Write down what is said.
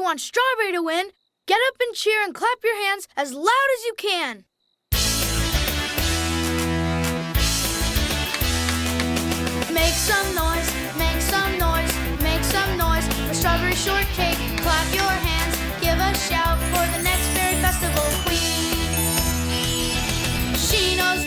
want Strawberry to win, get up and cheer and clap your hands as loud as you can. Make some noise, make some noise, make some noise for Strawberry Shortcake. Clap your hands, give a shout for the next Berry Festival queen. She knows